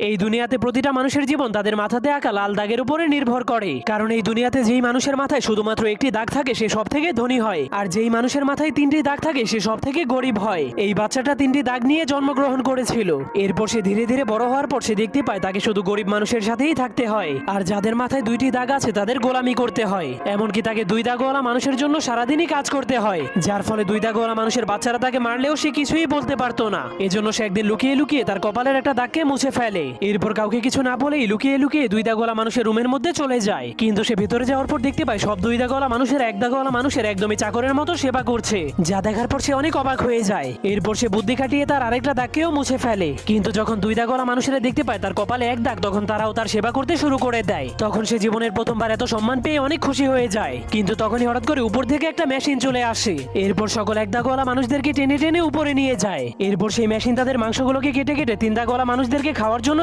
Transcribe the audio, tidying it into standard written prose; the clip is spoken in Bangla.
এই দুনিয়াতে প্রতিটা মানুষের জীবন তাদের মাথাতে আঁকা লাল দাগের উপরে নির্ভর করে। কারণ এই দুনিয়াতে যেই মানুষের মাথায় শুধুমাত্র একটি দাগ থাকে সে সব থেকে ধনী হয়, আর যেই মানুষের মাথায় তিনটি দাগ থাকে সে সব থেকে গরিব হয়। এই বাচ্চাটা তিনটি দাগ নিয়ে জন্মগ্রহণ করেছিল। এরপর সে ধীরে ধীরে বড় হওয়ার পর সে দেখতে পায় তাকে শুধু গরিব মানুষের সাথেই থাকতে হয়, আর যাদের মাথায় দুইটি দাগ আছে তাদের গোলামি করতে হয়। এমনকি তাকে দুই দাগওয়ালা মানুষের জন্য সারাদিনই কাজ করতে হয়, যার ফলে দুই দাগওয়ালা মানুষের বাচ্চারা তাকে মারলেও সে কিছুই বলতে পারতো না। এজন্য সে একদিন লুকিয়ে লুকিয়ে তার কপালের একটা দাগকে মুছে ফেলে। এরপর কাউকে কিছু না বলেই লুকিয়ে লুকিয়ে দুই দাগওয়ালা মানুষের রুমের মধ্যে চলে যায়। কিন্তু সে ভিতরে যাওয়ার পর দেখতে পায় সব দুই দাগওয়ালা মানুষের এক দাগওয়ালা মানুষের একদমই চাকরের মতো সেবা করছে, যা দেখার পর সে অনেক অবাক হয়ে যায়। এরপর সে বুদ্ধি খাটিয়ে তার আরেকটা দাগকেও মুছে ফেলে। কিন্তু যখন দুই দাগওয়ালা মানুষেরা দেখতে পায় তার কপালে এক দাগ, তখন তারাও তার সেবা করতে শুরু করে দেয়। তখন সে জীবনের প্রথমবার এত সম্মান পেয়ে অনেক খুশি হয়ে যায়। কিন্তু তখনই হঠাৎ করে উপর থেকে একটা মেশিন চলে আসে। এরপর সকল এক দাগওয়ালা মানুষদেরকে টেনে টেনে উপরে নিয়ে যায়। এরপর সেই মেশিন তাদের মাংসগুলোকে কেটে কেটে তিন দাগওয়ালা মানুষদেরকে খাওয়ার জন্য